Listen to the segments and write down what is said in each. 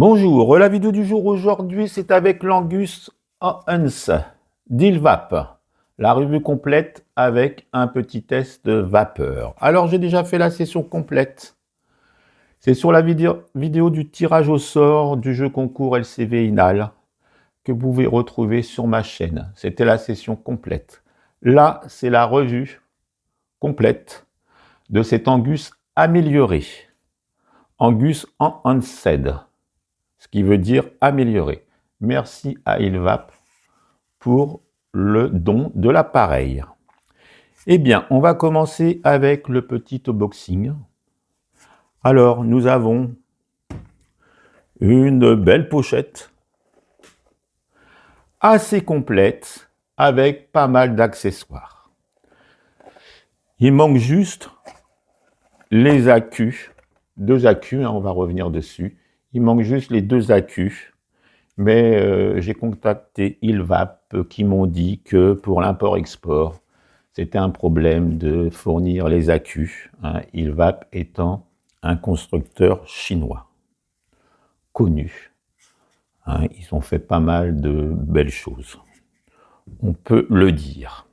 Bonjour, la vidéo du jour aujourd'hui, c'est avec l'Angus Hans d'Ilvap, la revue complète avec un petit test de vapeur. Alors, j'ai déjà fait la session complète. C'est sur la vidéo du tirage au sort du jeu concours LCV Inal que vous pouvez retrouver sur ma chaîne. C'était la session complète. Là, c'est la revue complète de cet Angus amélioré. Angus Enhanced, ce qui veut dire améliorer. Merci à Ilvap pour le don de l'appareil. Eh bien, on va commencer avec le petit unboxing. Alors, nous avons une belle pochette assez complète avec pas mal d'accessoires. Il manque juste les accus, deux accus, on va revenir dessus. Il manque juste les deux accus, mais j'ai contacté Ilvap qui m'ont dit que pour l'import-export, c'était un problème de fournir les accus, Ilvap étant un constructeur chinois, connu. Ils ont fait pas mal de belles choses, on peut le dire.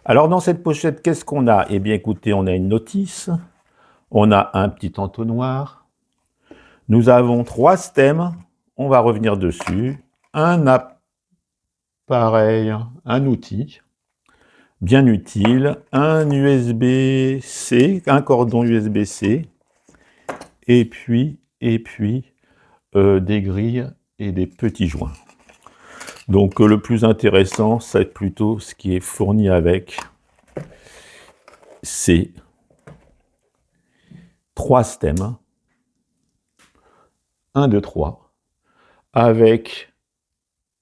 Alors dans cette pochette, qu'est-ce qu'on a? Eh bien écoutez, on a une notice, on a un petit entonnoir, nous avons 3 stems, on va revenir dessus, un appareil, un outil bien utile, un USB-C, un cordon USB-C, et puis des grilles et des petits joints. Donc le plus intéressant, c'est plutôt ce qui est fourni avec ces 3 stems, 1, 2, 3, avec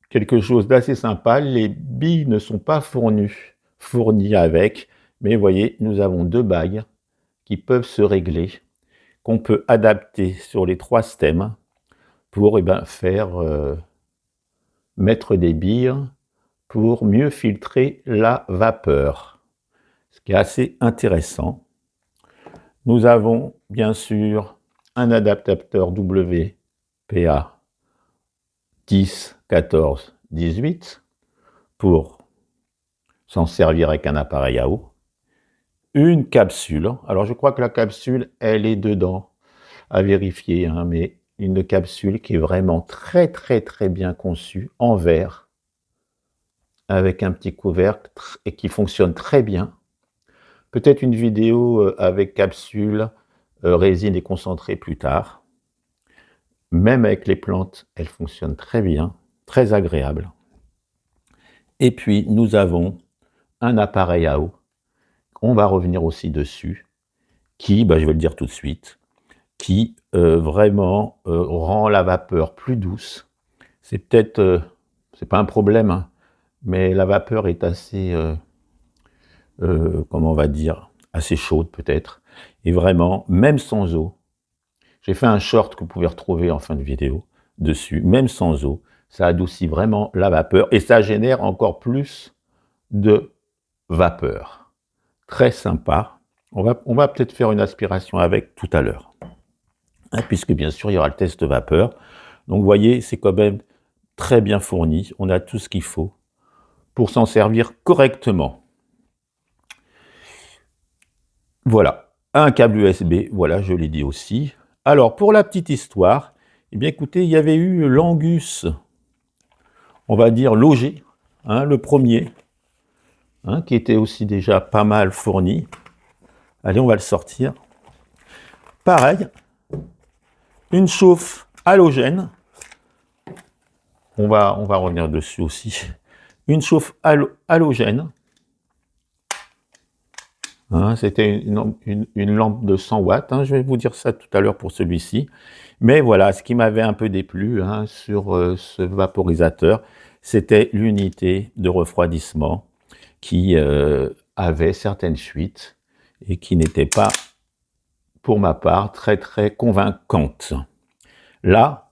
quelque chose d'assez sympa. Les billes ne sont pas fournies avec, mais vous voyez, nous avons 2 bagues qui peuvent se régler, qu'on peut adapter sur les 3 stems pour mettre des billes pour mieux filtrer la vapeur, ce qui est assez intéressant. Nous avons bien sûr un adaptateur WPA 10, 14, 18 pour s'en servir avec un appareil à eau. Une capsule, alors je crois que la capsule, elle est dedans, à vérifier, mais une capsule qui est vraiment très bien conçue, en verre, avec un petit couvercle et qui fonctionne très bien. Peut-être une vidéo avec capsule, résine et concentré plus tard. Même avec les plantes, elle fonctionne très bien, très agréable. Et puis, nous avons un appareil à eau, on va revenir aussi dessus, qui, je vais le dire tout de suite, qui vraiment rend la vapeur plus douce. C'est peut-être, c'est pas un problème, mais la vapeur est assez, comment on va dire, assez chaude peut-être. Et vraiment, même sans eau, j'ai fait un short que vous pouvez retrouver en fin de vidéo dessus, même sans eau, ça adoucit vraiment la vapeur et ça génère encore plus de vapeur. Très sympa. On va peut-être faire une aspiration avec tout à l'heure. Puisque bien sûr, il y aura le test de vapeur. Donc vous voyez, c'est quand même très bien fourni. On a tout ce qu'il faut pour s'en servir correctement. Voilà, un câble USB, voilà, je l'ai dit aussi. Alors, pour la petite histoire, eh bien écoutez, il y avait eu l'Angus, on va dire logé, le premier, qui était aussi déjà pas mal fourni. Allez, on va le sortir. Pareil, une chauffe halogène. On va revenir dessus aussi. Une chauffe halogène. C'était une lampe de 100 watts. Je vais vous dire ça tout à l'heure pour celui-ci. Mais voilà, ce qui m'avait un peu déplu sur ce vaporisateur, c'était l'unité de refroidissement qui avait certaines fuites et qui n'était pas, pour ma part, très convaincante. Là,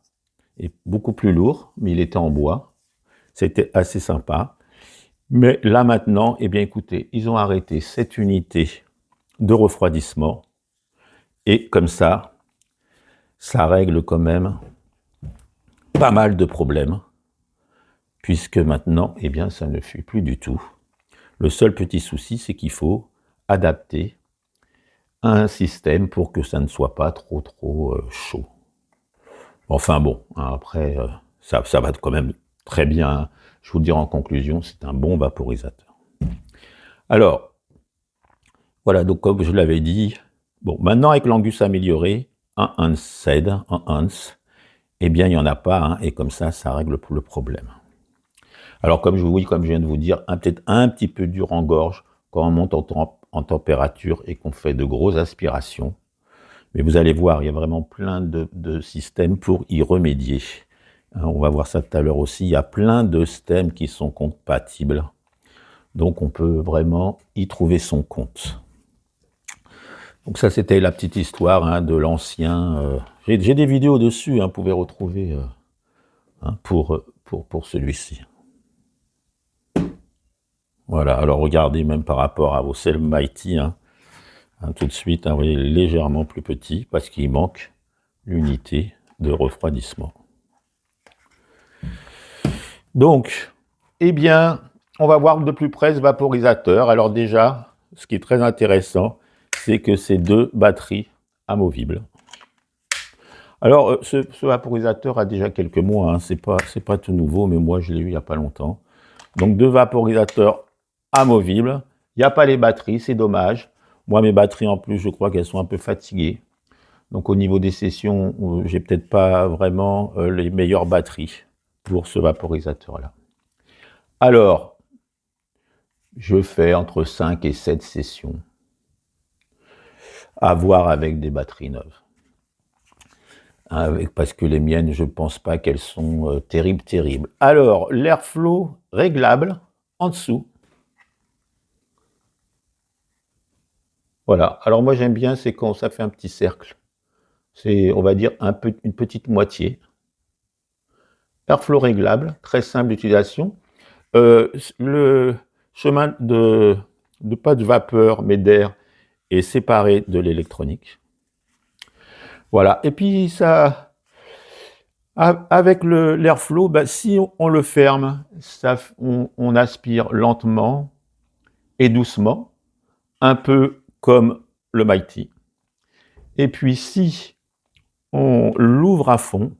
est beaucoup plus lourd, mais il était en bois. C'était assez sympa. Mais là maintenant, eh bien écoutez, ils ont arrêté cette unité de refroidissement. Et comme ça règle quand même pas mal de problèmes, puisque maintenant, eh bien, ça ne fuit plus du tout. Le seul petit souci, c'est qu'il faut adapter un système pour que ça ne soit pas trop chaud. Enfin bon, hein, après, ça va quand même très bien. Hein. Je vous le dirai en conclusion, c'est un bon vaporisateur. Alors, voilà, donc comme je l'avais dit, bon, maintenant avec l'Angus amélioré, un Hans, eh bien, il n'y en a pas, hein, et comme ça règle le problème. Alors, comme je viens de vous dire, peut-être un petit peu dur en gorge quand on monte en température et qu'on fait de grosses aspirations. Mais vous allez voir, il y a vraiment plein de systèmes pour y remédier. On va voir ça tout à l'heure aussi. Il y a plein de systèmes qui sont compatibles. Donc, on peut vraiment y trouver son compte. Donc ça, c'était la petite histoire hein, de l'ancien. J'ai des vidéos dessus, hein, vous pouvez retrouver hein, pour celui-ci. Voilà, alors regardez même par rapport à vos Cell Mighty, hein, tout de suite, hein, vous voyez, légèrement plus petit, parce qu'il manque l'unité de refroidissement. Donc, eh bien, on va voir de plus près ce vaporisateur. Alors déjà, ce qui est très intéressant, c'est que c'est 2 batteries amovibles. Alors, ce vaporisateur a déjà quelques mois, hein, c'est pas tout nouveau, mais moi je l'ai eu il n'y a pas longtemps. Donc 2 vaporisateurs amovibles, il n'y a pas les batteries, c'est dommage. Moi mes batteries en plus, je crois qu'elles sont un peu fatiguées. Donc au niveau des sessions, j'ai peut-être pas vraiment les meilleures batteries pour ce vaporisateur-là. Alors, je fais entre 5 et 7 sessions, à voir avec des batteries neuves. Parce que les miennes, je ne pense pas qu'elles sont terribles. Alors, l'airflow réglable, en dessous. Voilà. Alors moi, j'aime bien, c'est quand ça fait un petit cercle. C'est, on va dire, une petite moitié. Airflow réglable, très simple d'utilisation. Le chemin pas de vapeur, mais d'air, est séparé de l'électronique. Voilà. Et puis, ça... Avec l'airflow, bah, si on le ferme, on aspire lentement et doucement, un peu comme le Mighty. Et puis si on l'ouvre à fond,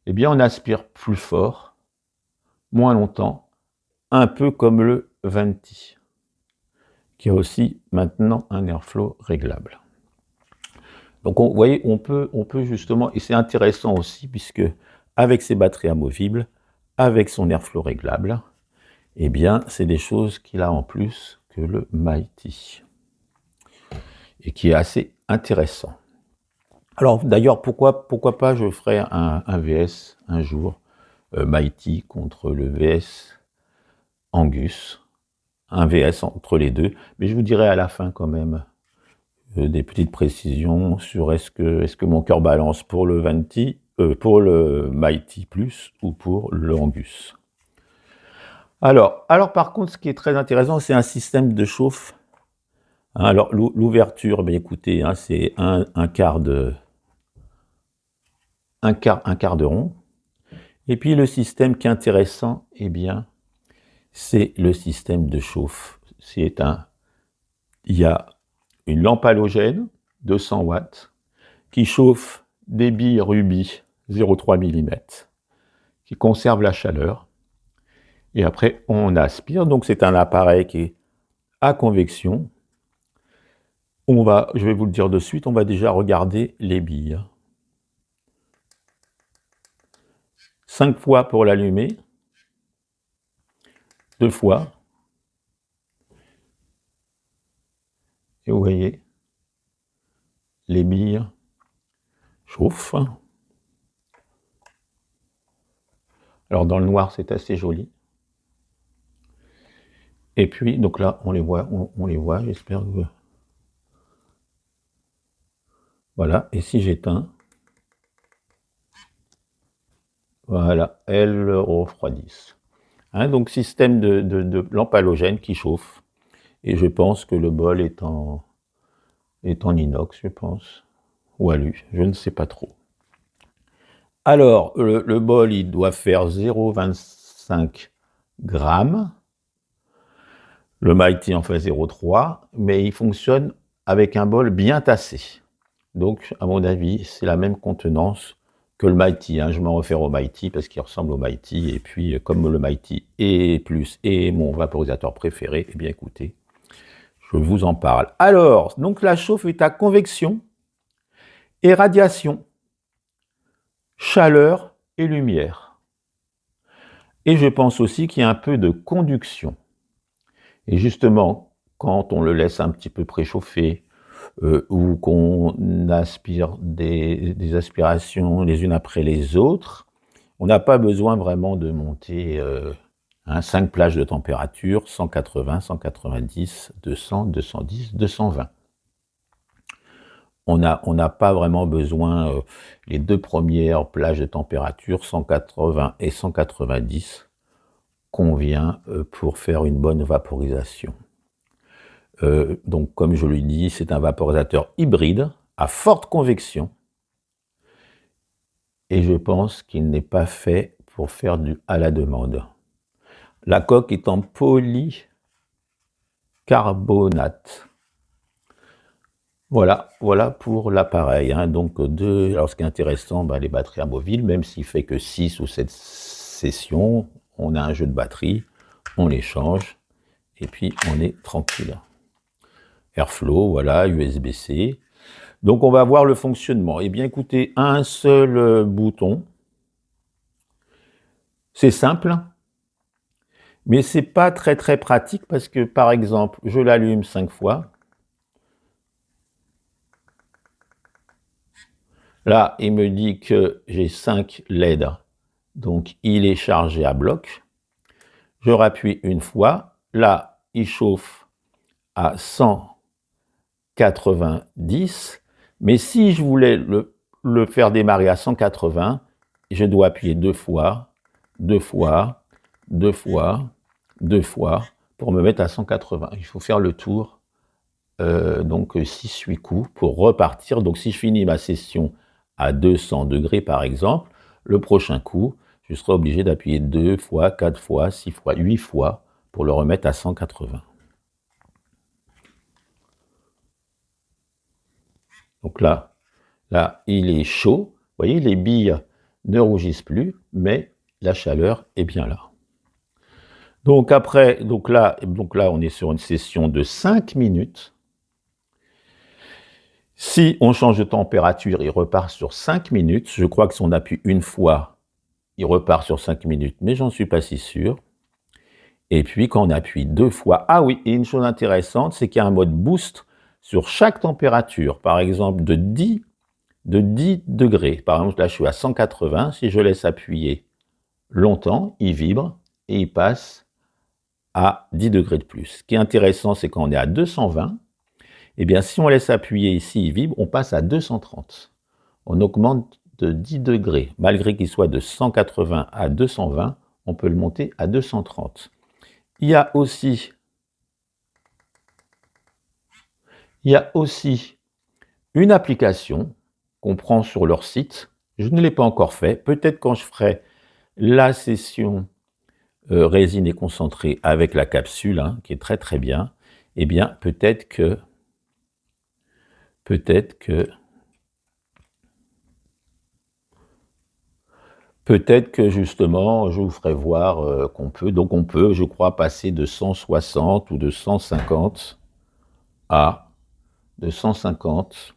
eh bien on aspire plus fort, moins longtemps, un peu comme le Venti, qui a aussi maintenant un airflow réglable. Donc vous voyez, on peut justement, et c'est intéressant aussi, puisque avec ses batteries amovibles, avec son airflow réglable, eh bien, c'est des choses qu'il a en plus que le Mighty. Et qui est assez intéressant. Alors, d'ailleurs, pourquoi pas je ferai un VS un jour, Mighty contre le VS Angus, un VS entre les deux, mais je vous dirai à la fin quand même des petites précisions sur est-ce que mon cœur balance pour le Venti, pour le Mighty Plus ou pour le Angus. Alors par contre, ce qui est très intéressant, c'est un système de chauffe. Alors l'ouverture, bien écoutez, hein, c'est un quart de rond. Et puis le système qui est intéressant, eh bien, c'est le système de chauffe. Il y a une lampe halogène, 200 watts, qui chauffe des billes rubis 0,3 mm, qui conserve la chaleur. Et après, on aspire. Donc, c'est un appareil qui est à convection. Je vais vous le dire de suite, on va déjà regarder les billes. 5 fois pour l'allumer, 2 fois. Et vous voyez, les billes chauffent. Alors dans le noir, c'est assez joli. Et puis, donc là, on les voit, j'espère que... Voilà, et si j'éteins, voilà, elles refroidissent. Hein, donc système de lampe halogène qui chauffe. Et je pense que le bol est en inox, je pense. Ou alu, je ne sais pas trop. Alors, le bol, il doit faire 0,25 grammes. Le Mighty en fait 0,3, mais il fonctionne avec un bol bien tassé. Donc, à mon avis, c'est la même contenance que le Mighty. Je m'en réfère au Mighty parce qu'il ressemble au Mighty. Et puis, comme le Mighty est mon vaporisateur préféré, eh bien, écoutez, je vous en parle. Alors, donc la chauffe est à convection et radiation, chaleur et lumière. Et je pense aussi qu'il y a un peu de conduction. Et justement, quand on le laisse un petit peu préchauffer, ou qu'on aspire des aspirations les unes après les autres, on n'a pas besoin vraiment de monter 5 plages de température, 180, 190, 200, 210, 220. On n'a pas vraiment besoin, les 2 premières plages de température, 180 et 190, convient pour faire une bonne vaporisation. Donc, comme je le dis, c'est un vaporisateur hybride à forte convection. Et je pense qu'il n'est pas fait pour faire du à la demande. La coque est en polycarbonate. Voilà pour l'appareil. Donc, alors ce qui est intéressant, les batteries amovibles, même s'il fait que 6 ou 7 sessions, on a un jeu de batterie, on les change, et puis on est tranquille. Airflow, voilà, USB-C. Donc, on va voir le fonctionnement. Eh bien, écoutez, un seul bouton. C'est simple, mais c'est pas très pratique parce que, par exemple, je l'allume 5 fois. Là, il me dit que j'ai 5 LED, donc il est chargé à bloc. Je rappuie une fois. Là, il chauffe à 190. Mais si je voulais le faire démarrer à 180, je dois appuyer 2 fois, 2 fois, 2 fois, 2 fois, pour me mettre à 180. Il faut faire le tour, donc 6-8 coups pour repartir. Donc si je finis ma session à 200 degrés par exemple, le prochain coup, je serai obligé d'appuyer 2 fois, 4 fois, 6 fois, 8 fois pour le remettre à 180. Donc là, il est chaud. Vous voyez, les billes ne rougissent plus, mais la chaleur est bien là. Donc là, on est sur une session de 5 minutes. Si on change de température, il repart sur 5 minutes. Je crois que si on appuie une fois, il repart sur 5 minutes, mais j'en suis pas si sûr. Et puis quand on appuie 2 fois, ah oui, et une chose intéressante, c'est qu'il y a un mode boost sur chaque température. Par exemple, de 10 degrés. Par exemple, là, je suis à 180. Si je laisse appuyer longtemps, il vibre et il passe à 10 degrés de plus. Ce qui est intéressant, c'est quand on est à 220, eh bien, si on laisse appuyer ici, il vibre, on passe à 230. On augmente de 10 degrés. Malgré qu'il soit de 180 à 220, on peut le monter à 230. Il y a aussi une application qu'on prend sur leur site. Je ne l'ai pas encore fait. Peut-être quand je ferai la session résine et concentré avec la capsule, qui est très bien, eh bien, peut-être que justement, je vous ferai voir qu'on peut. Donc, on peut, je crois, passer de 160 ou de 150 à 230,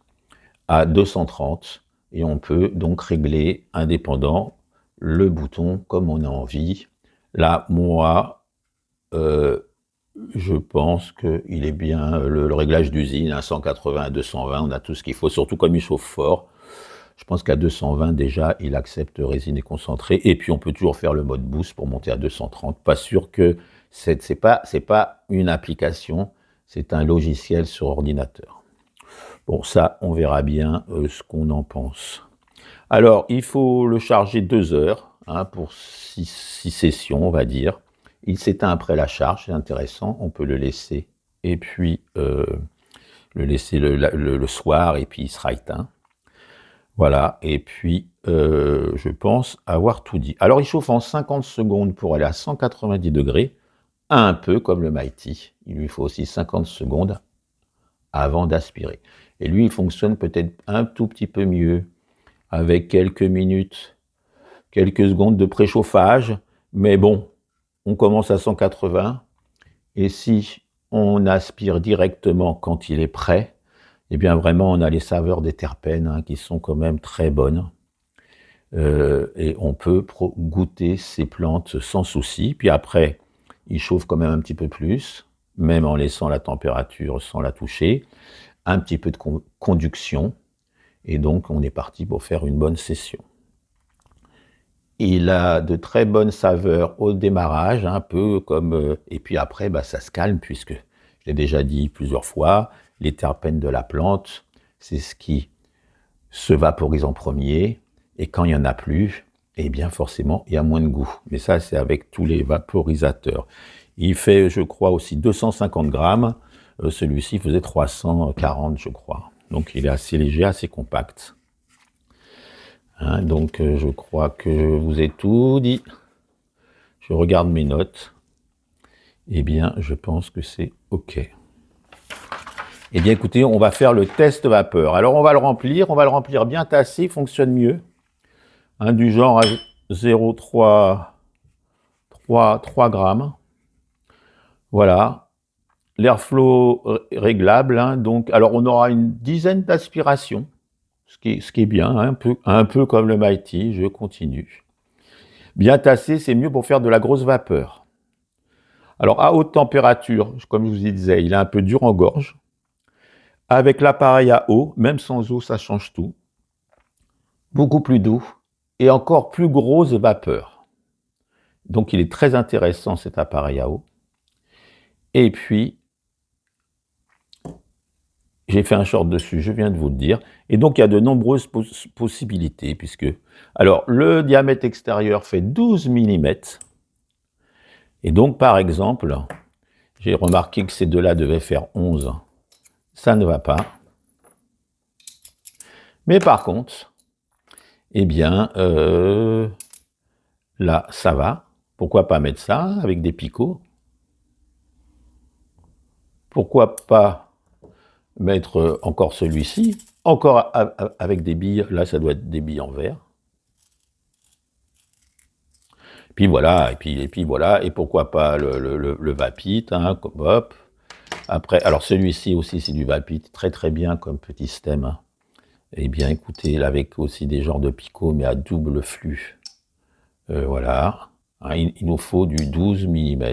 et on peut donc régler indépendant le bouton comme on a envie. Là, moi, je pense qu'il est bien, le réglage d'usine à 180 à 220, on a tout ce qu'il faut, surtout comme il chauffe fort. Je pense qu'à 220 déjà, il accepte résine et concentré, et puis on peut toujours faire le mode boost pour monter à 230. Pas sûr que c'est pas une application, c'est un logiciel sur ordinateur. Bon, ça, on verra bien ce qu'on en pense. Alors, il faut le charger 2 heures, pour 6 sessions, on va dire. Il s'éteint après la charge, c'est intéressant, on peut le laisser, et puis le laisser le soir, et puis il sera éteint. Voilà, et puis je pense avoir tout dit. Alors il chauffe en 50 secondes pour aller à 190 degrés, un peu comme le Mighty. Il lui faut aussi 50 secondes avant d'aspirer. Et lui, il fonctionne peut-être un tout petit peu mieux, avec quelques minutes, quelques secondes de préchauffage, mais bon, on commence à 180, et si on aspire directement quand il est prêt, eh bien vraiment on a les saveurs des terpènes hein, qui sont quand même très bonnes. Et on peut goûter ces plantes sans souci. Puis après, il chauffe quand même un petit peu plus, même en laissant la température sans la toucher, un petit peu de conduction, et donc on est parti pour faire une bonne session. Il a de très bonnes saveurs au démarrage, un peu comme... et puis après, bah, ça se calme, puisque, je l'ai déjà dit plusieurs fois, les terpènes de la plante, c'est ce qui se vaporise en premier, et quand il n'y en a plus, eh bien forcément, il y a moins de goût. Mais ça, c'est avec tous les vaporisateurs. Il fait, je crois, aussi 250 grammes. Celui-ci faisait 340, je crois. Donc il est assez léger, assez compact. Hein, donc je crois que je vous ai tout dit. Je regarde mes notes. Eh bien, je pense que c'est OK. Eh bien, écoutez, on va faire le test vapeur. Alors, on va le remplir bien tassé, il fonctionne mieux. Hein, du genre à 0,3 grammes. Voilà. L'airflow réglable. Hein, donc, alors, on aura une dizaine d'aspirations, ce qui est bien, hein, un peu comme le Mighty. Je continue. Bien tassé, c'est mieux pour faire de la grosse vapeur. Alors, à haute température, comme je vous disais, il est un peu dur en gorge. Avec l'appareil à eau, même sans eau, ça change tout. Beaucoup plus doux et encore plus grosse vapeur. Donc, il est très intéressant, cet appareil à eau. Et puis, j'ai fait un short dessus, je viens de vous le dire. Et donc, il y a de nombreuses possibilités, puisque... Alors, le diamètre extérieur fait 12 mm. Et donc, par exemple, j'ai remarqué que ces deux-là devaient faire 11. Ça ne va pas. Mais par contre, eh bien, là, ça va. Pourquoi pas mettre ça avec des picots? Pourquoi pas mettre encore celui-ci? Encore avec des billes. Là, ça doit être des billes en verre. Puis voilà, et puis voilà, et pourquoi pas le Vapit, hein, hop. Après, alors celui-ci aussi, c'est du Vapit, très très bien comme petit stem. Eh bien, écoutez, là, avec aussi des genres de picots, mais à double flux. Voilà, hein, il nous faut du 12 mm.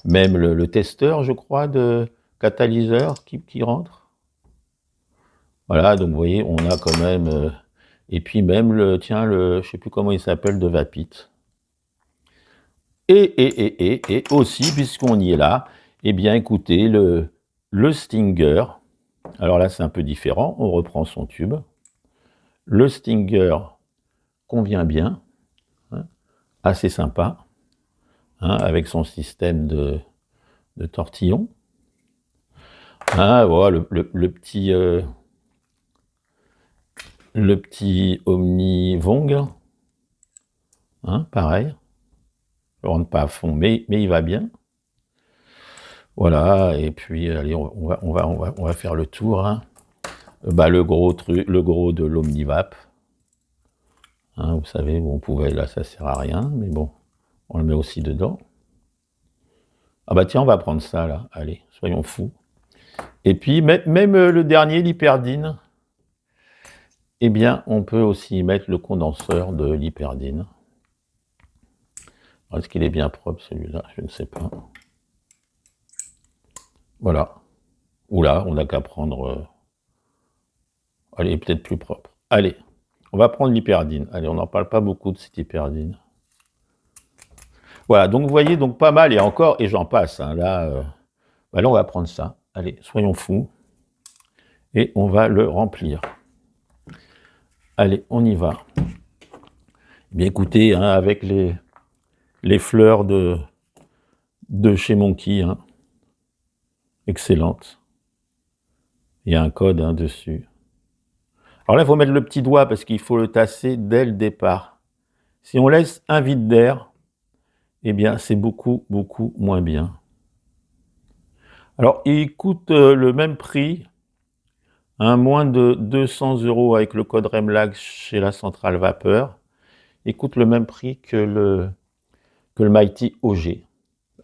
Même le testeur, je crois, de catalyseur qui rentre. Voilà, donc vous voyez, on a quand même... et puis même je sais plus comment il s'appelle, de Vapit. Et aussi, puisqu'on y est là, eh bien écoutez, le Stinger, alors là c'est un peu différent, on reprend son tube. Le Stinger convient bien, hein, assez sympa, hein, avec son système de tortillon. Hein, voilà, le petit Omnivong, hein, pareil. Je ne rentre pas à fond, mais il va bien. Voilà, et puis allez, on va faire le tour. Hein. Bah, le gros de l'Omnivap. Hein, vous savez, où on pouvait, là ça sert à rien, mais bon, on le met aussi dedans. Ah bah tiens, on va prendre ça là, allez, soyons fous. Et puis même le dernier, l'Hyperdine, eh bien, on peut aussi mettre le condenseur de l'Hyperdine. Est-ce qu'il est bien propre celui-là? Je ne sais pas. Voilà. Oula, on n'a qu'à prendre... allez, peut-être plus propre. Allez, on va prendre l'Hyperdine. Allez, on n'en parle pas beaucoup de cette Hyperdine. Voilà, donc vous voyez, donc pas mal, et encore, et j'en passe. Hein, là, bah là, on va prendre ça. Allez, soyons fous. Et on va le remplir. Allez, on y va. Bien écoutez, hein, avec les fleurs de chez Monkey, hein, excellentes. Il y a un code hein, dessus. Alors là, il faut mettre le petit doigt parce qu'il faut le tasser dès le départ. Si on laisse un vide d'air, eh bien, c'est beaucoup, beaucoup moins bien. Alors, il coûte le même prix, moins de 200 € avec le code Remlag chez la centrale vapeur. Il coûte le même prix que le Mighty OG.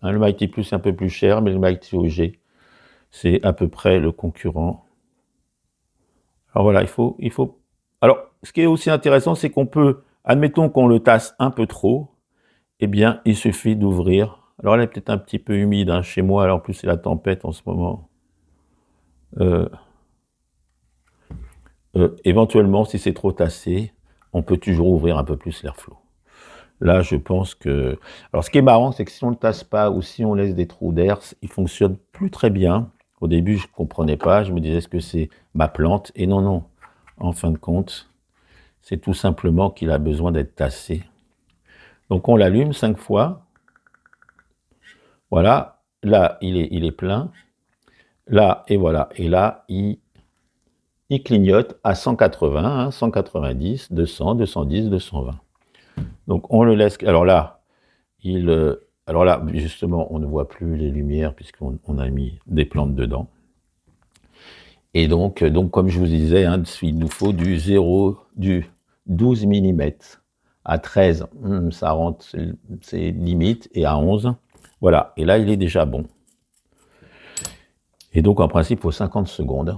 Le Mighty Plus est un peu plus cher, mais le Mighty OG, c'est à peu près le concurrent. Alors voilà, il faut... Alors, ce qui est aussi intéressant, c'est qu'on peut, admettons qu'on le tasse un peu trop, eh bien, il suffit d'ouvrir. Alors, elle est peut-être un petit peu humide hein, chez moi, alors en plus c'est la tempête en ce moment. Éventuellement, si c'est trop tassé, on peut toujours ouvrir un peu plus l'airflow. Là, je pense que... Alors, ce qui est marrant, c'est que si on ne le tasse pas ou si on laisse des trous d'air, il fonctionne plus très bien. Au début, je ne comprenais pas. Je me disais, est-ce que c'est ma plante? Et non, non. En fin de compte, c'est tout simplement qu'il a besoin d'être tassé. Donc, on l'allume 5 fois. Voilà. Là, il est plein. Là, et voilà. Et là, il clignote à 180, 190, 200, 210, 220. Donc, on le laisse... Alors là, alors là, justement, on ne voit plus les lumières puisqu'on a mis des plantes dedans. Et donc comme je vous disais, hein, il nous faut du 12 mm. À 13, ça rentre, c'est limite, et à 11, voilà. Et là, il est déjà bon. Et donc, en principe, il faut 50 secondes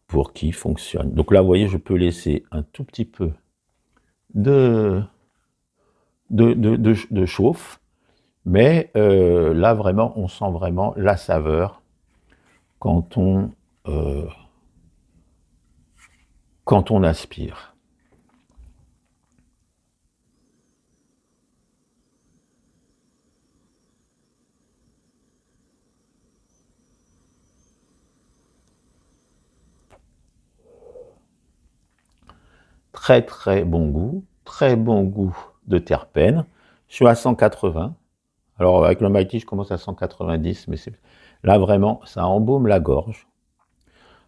pour qu'il fonctionne. Donc là, vous voyez, je peux laisser un tout petit peu de chauffe. Mais là, vraiment, on sent vraiment la saveur quand on aspire. Très, très bon goût de terpènes. Je suis à 180. Alors, avec le Mighty, je commence à 190, mais là, vraiment, ça embaume la gorge,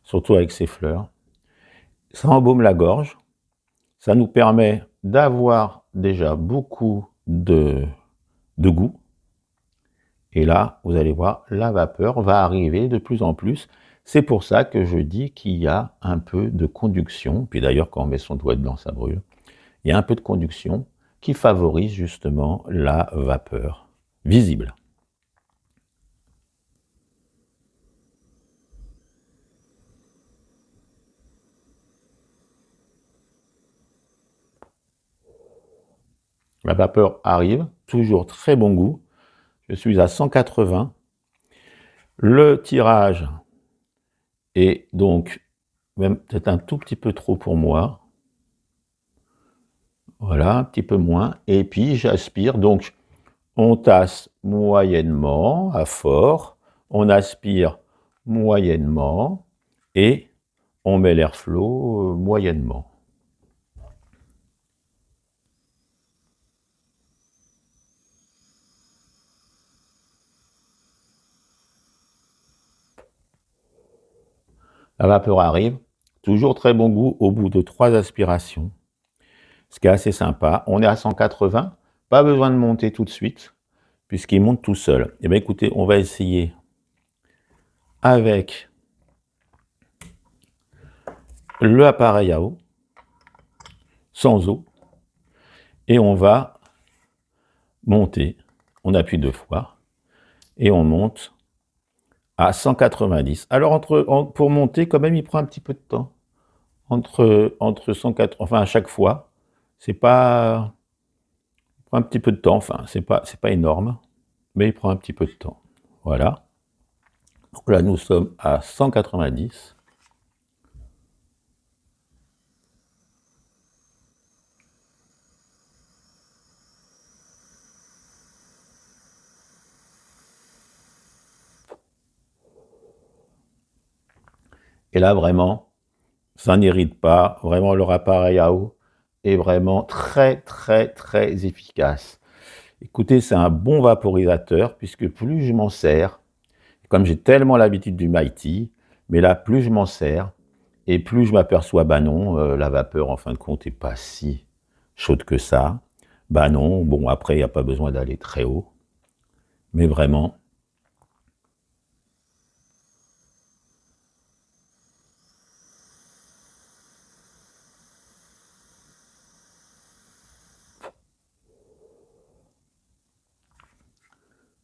surtout avec ces fleurs. Ça embaume la gorge, ça nous permet d'avoir déjà beaucoup de goût. Et là, vous allez voir, la vapeur va arriver de plus en plus. C'est pour ça que je dis qu'il y a un peu de conduction. Puis d'ailleurs, quand on met son doigt dedans, ça brûle. Il y a un peu de conduction qui favorise justement la vapeur visible. La vapeur arrive, toujours très bon goût. Je suis à 180. Le tirage est donc même peut-être un tout petit peu trop pour moi. Voilà, un petit peu moins. Et puis j'aspire, donc on tasse moyennement à fort, on aspire moyennement et on met l'airflow moyennement. La vapeur arrive, toujours très bon goût au bout de 3 aspirations, ce qui est assez sympa. On est à 180, pas besoin de monter tout de suite, puisqu'il monte tout seul. Eh bien écoutez, on va essayer avec le appareil à eau, sans eau, et on va monter. On appuie 2 fois, et on monte à 190. Alors, pour monter, quand même, il prend un petit peu de temps. Entre 180, enfin, à chaque fois, c'est pas... Il prend un petit peu de temps, enfin, c'est pas énorme, mais il prend un petit peu de temps. Voilà. Donc là, nous sommes à 190. Et là, vraiment, ça n'irrite pas. Vraiment, leur appareil à eau est vraiment très, très, très efficace. Écoutez, c'est un bon vaporisateur, puisque plus je m'en sers, comme j'ai tellement l'habitude du Mighty, mais là, plus je m'en sers, Et plus je m'aperçois, bah non, la vapeur, en fin de compte, n'est pas si chaude que ça. Bah non, bon, après, il n'y a pas besoin d'aller très haut. Mais vraiment,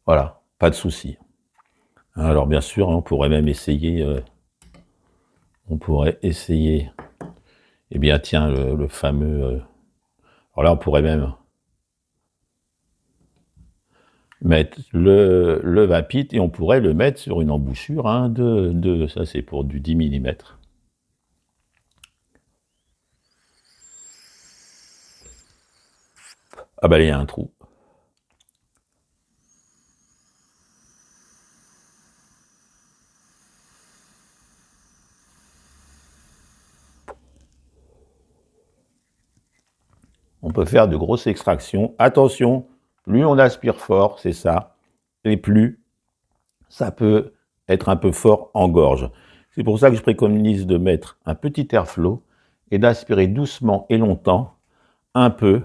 voilà, pas de souci. Alors bien sûr, on pourrait même essayer, eh bien tiens, le fameux, alors là on pourrait même mettre le Vapit et on pourrait le mettre sur une embouchure, hein, ça c'est pour du 10 mm. Ah bah il y a un trou. On peut faire de grosses extractions. Attention, plus on aspire fort, c'est ça, et plus ça peut être un peu fort en gorge. C'est pour ça que je préconise de mettre un petit airflow et d'aspirer doucement et longtemps, un peu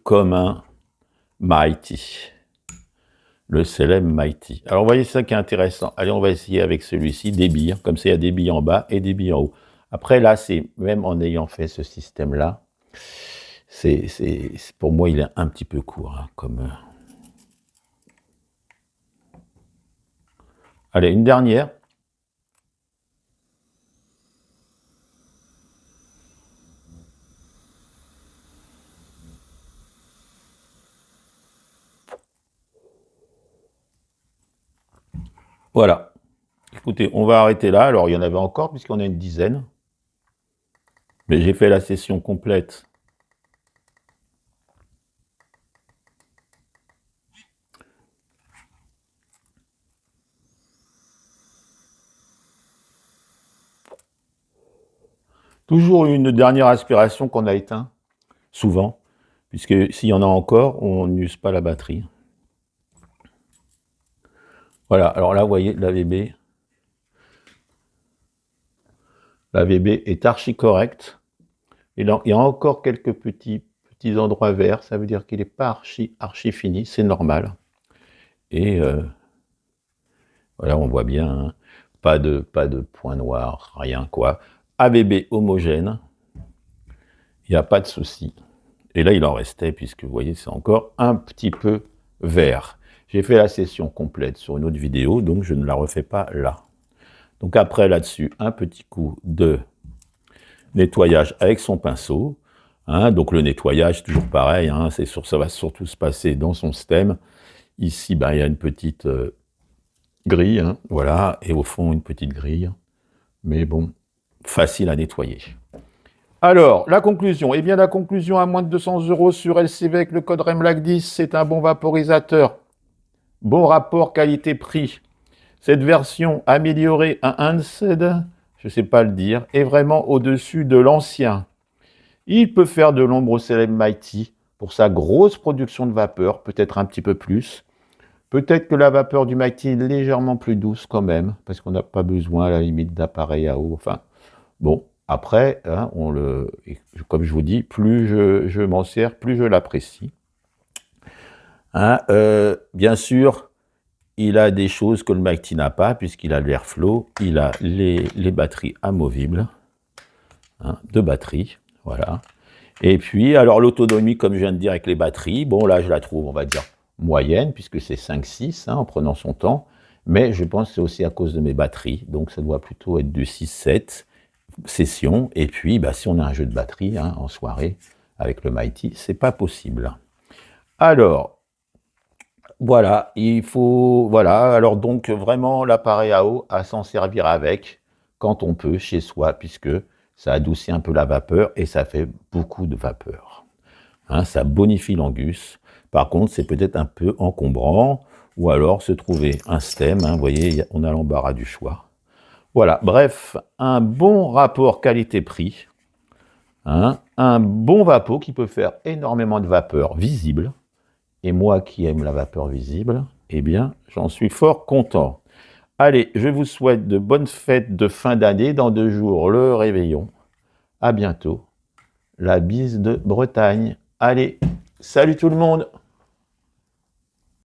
comme un Mighty, le célèbre Mighty. Alors vous voyez ça qui est intéressant. Allez, on va essayer avec celui-ci, des billes, comme ça il y a des billes en bas et des billes en haut. Après là, c'est même en ayant fait ce système-là, pour moi il est un petit peu court, hein, comme... Allez, une dernière. Voilà. Écoutez, on va arrêter là. Alors, il y en avait encore, puisqu'on a une dizaine. Mais j'ai fait la session complète. Toujours une dernière aspiration qu'on a éteint, souvent, puisque s'il y en a encore, on n'use pas la batterie. Voilà, alors là, vous voyez, la VB est archi correcte. Et donc, il y a encore quelques petits endroits verts, ça veut dire qu'il n'est pas archi fini, c'est normal. Et voilà, on voit bien, hein, pas de point noir, rien quoi. AVB homogène, il n'y a pas de souci. Et là, il en restait, puisque vous voyez, c'est encore un petit peu vert. J'ai fait la session complète sur une autre vidéo, donc je ne la refais pas là. Donc après, là-dessus, un petit coup de nettoyage avec son pinceau. Hein, donc le nettoyage, toujours pareil, hein, ça va surtout se passer dans son stem. Ici, ben, il y a une petite grille, hein, voilà, et au fond, une petite grille. Mais bon, facile à nettoyer. Alors, la conclusion. Eh bien, la conclusion, à moins de 200 € sur LCV avec le code REMLAC10, c'est un bon vaporisateur. Bon rapport qualité-prix. Cette version améliorée à Ansed, je ne sais pas le dire, est vraiment au-dessus de l'ancien. Il peut faire de l'ombre au célèbre Mighty pour sa grosse production de vapeur, peut-être un petit peu plus. Peut-être que la vapeur du Mighty est légèrement plus douce quand même, parce qu'on n'a pas besoin à la limite d'appareil à eau. Enfin, bon, après, hein, comme je vous dis, plus je m'en sers, plus je l'apprécie. Hein, bien sûr, il a des choses que le Mighty n'a pas, puisqu'il a l'airflow, il a les batteries amovibles, hein, deux batteries, voilà. Et puis, alors l'autonomie, comme je viens de dire avec les batteries, bon là je la trouve, on va dire, moyenne, puisque c'est 5-6, hein, en prenant son temps, mais je pense que c'est aussi à cause de mes batteries, donc ça doit plutôt être du 6-7 sessions, et puis bah, si on a un jeu de batterie, hein, en soirée, avec le Mighty, c'est pas possible. Alors, voilà, voilà, alors donc vraiment l'appareil à eau, à s'en servir avec, quand on peut, chez soi, puisque ça adoucit un peu la vapeur, et ça fait beaucoup de vapeur. Hein, ça bonifie l'angus. Par contre, c'est peut-être un peu encombrant, ou alors se trouver un stem, hein, vous voyez, on a l'embarras du choix. Voilà, bref, un bon rapport qualité-prix, hein, un bon vapeau qui peut faire énormément de vapeur visible, et moi qui aime la vapeur visible, eh bien, j'en suis fort content. Allez, je vous souhaite de bonnes fêtes de fin d'année. Dans 2 jours, le réveillon. À bientôt. La bise de Bretagne. Allez, salut tout le monde!